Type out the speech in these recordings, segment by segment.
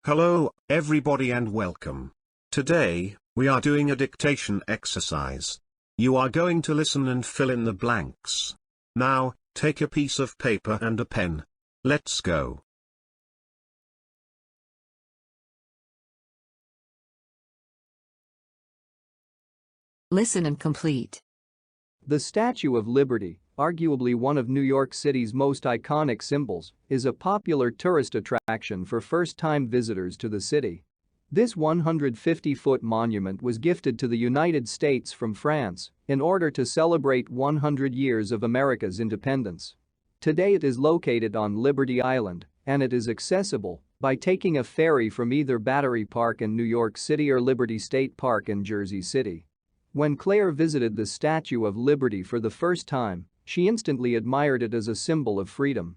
Hello, everybody, and welcome. Today, we are doing a dictation exercise. You are going to listen and fill in the blanks. Now, take a piece of paper and a pen. Let's go. Listen and complete. The Statue of Liberty, arguably one of New York City's most iconic symbols, is a popular tourist attraction for first-time visitors to the city. This 150-foot monument was gifted to the United States from France in order to celebrate 100 years of America's independence. Today it is located on Liberty Island, and it is accessible by taking a ferry from either Battery Park in New York City or Liberty State Park in Jersey City. When Claire visited the Statue of Liberty for the first time, she instantly admired it as a symbol of freedom.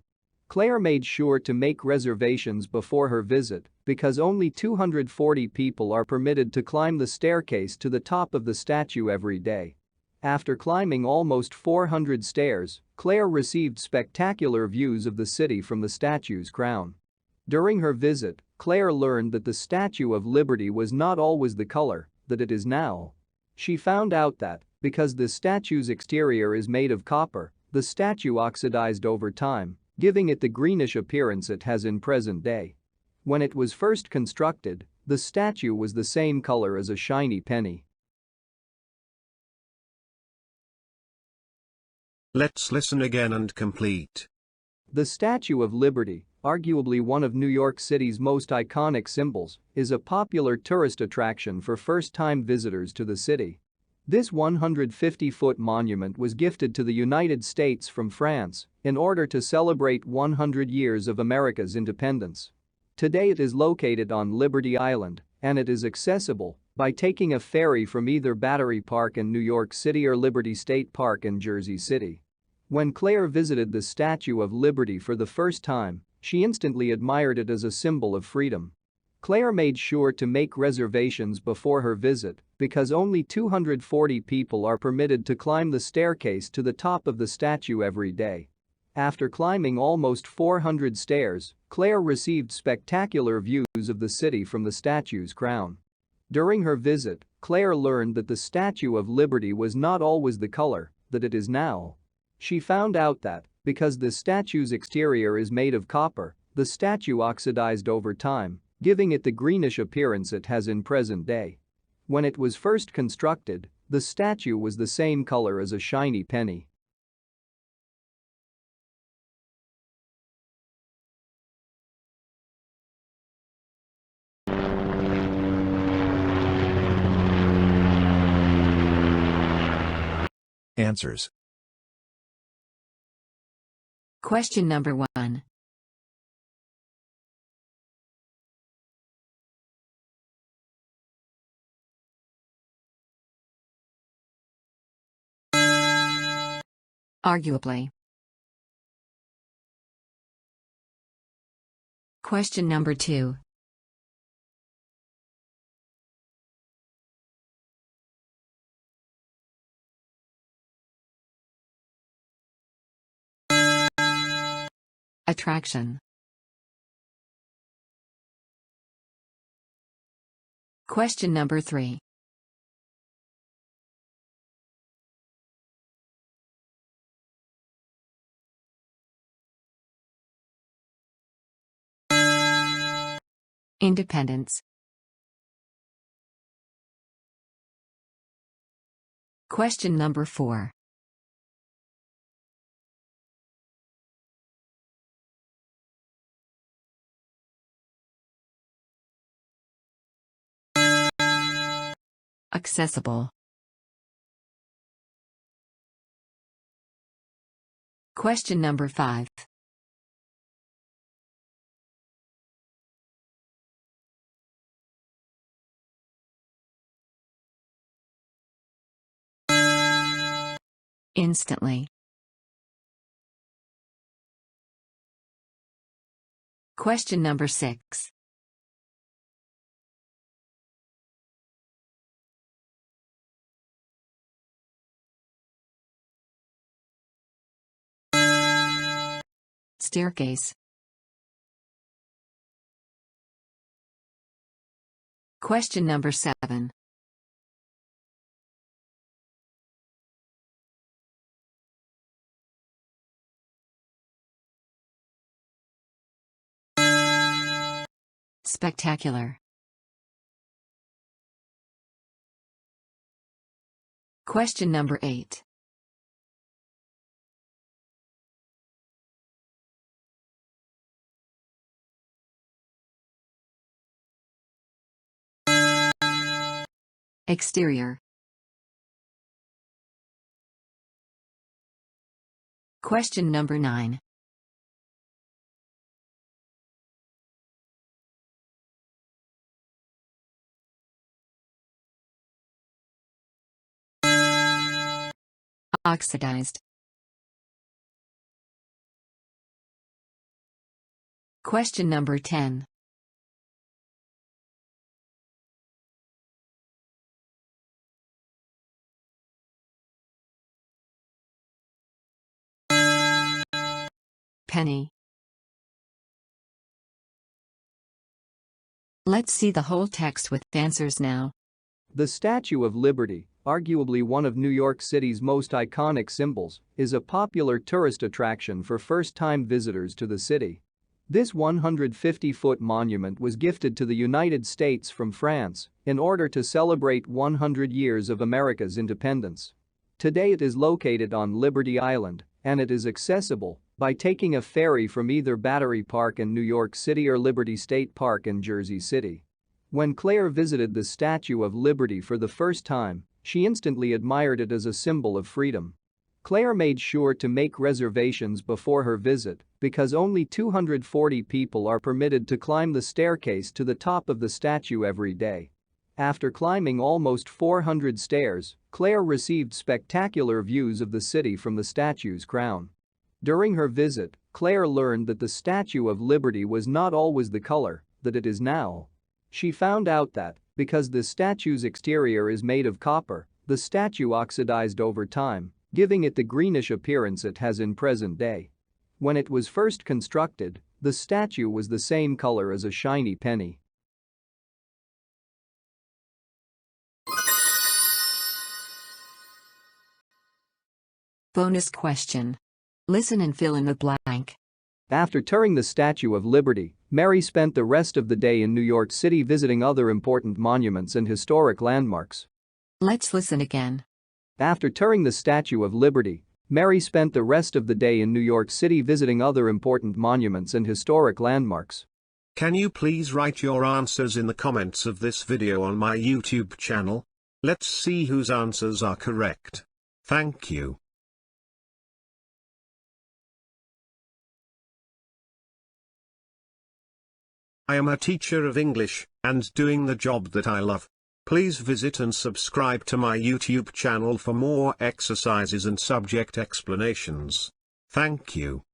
Claire made sure to make reservations before her visit because only 240 people are permitted to climb the staircase to the top of the statue every day. After climbing almost 400 stairs, Claire received spectacular views of the city from the statue's crown. During her visit, Claire learned that the Statue of Liberty was not always the color that it is now. She found out that, because the statue's exterior is made of copper, the statue oxidized over time, giving it the greenish appearance it has in present day. When it was first constructed, the statue was the same color as a shiny penny. Let's listen again and complete. The Statue of Liberty, arguably one of New York City's most iconic symbols, is a popular tourist attraction for first-time visitors to the city. This 150-foot monument was gifted to the United States from France in order to celebrate 100 years of America's independence. Today it is located on Liberty Island, and it is accessible by taking a ferry from either Battery Park in New York City or Liberty State Park in Jersey City. When Claire visited the Statue of Liberty for the first time, she instantly admired it as a symbol of freedom. Claire made sure to make reservations before her visit because only 240 people are permitted to climb the staircase to the top of the statue every day. After climbing almost 400 stairs, Claire received spectacular views of the city from the statue's crown. During her visit, Claire learned that the Statue of Liberty was not always the color that it is now. She found out that, because the statue's exterior is made of copper, the statue oxidized over time, giving it the greenish appearance it has in present day. When it was first constructed, the statue was the same color as a shiny penny. Answers. Question number 1. Arguably. Question number 2. Attraction. Question number 3. Independence. Question number 4. Accessible. Question number 5. Instantly. Question number 6. Staircase. Question number 7. Spectacular. Question number 8. Exterior. Question number 9. Oxidized. Question number 10. Penny. Let's see the whole text with answers now. The Statue of Liberty, arguably one of New York City's most iconic symbols, is a popular tourist attraction for first-time visitors to the city. This 150-foot monument was gifted to the United States from France in order to celebrate 100 years of America's independence. Today it is located on Liberty Island, and it is accessible by taking a ferry from either Battery Park in New York City or Liberty State Park in Jersey City. When Claire visited the Statue of Liberty for the first time, she instantly admired it as a symbol of freedom. Claire made sure to make reservations before her visit because only 240 people are permitted to climb the staircase to the top of the statue every day. After climbing almost 400 stairs, Claire received spectacular views of the city from the statue's crown. During her visit, Claire learned that the Statue of Liberty was not always the color that it is now. She found out that, because the statue's exterior is made of copper, the statue oxidized over time, giving it the greenish appearance it has in present day. When it was first constructed, the statue was the same color as a shiny penny. Bonus question. Listen and fill in the blank. After touring the Statue of Liberty, Mary spent the rest of the day in New York City visiting other important monuments and historic landmarks. Let's listen again. After touring the Statue of Liberty, Mary spent the rest of the day in New York City visiting other important monuments and historic landmarks. Can you please write your answers in the comments of this video on my YouTube channel? Let's see whose answers are correct. Thank you. I am a teacher of English, and doing the job that I love. Please visit and subscribe to my YouTube channel for more exercises and subject explanations. Thank you.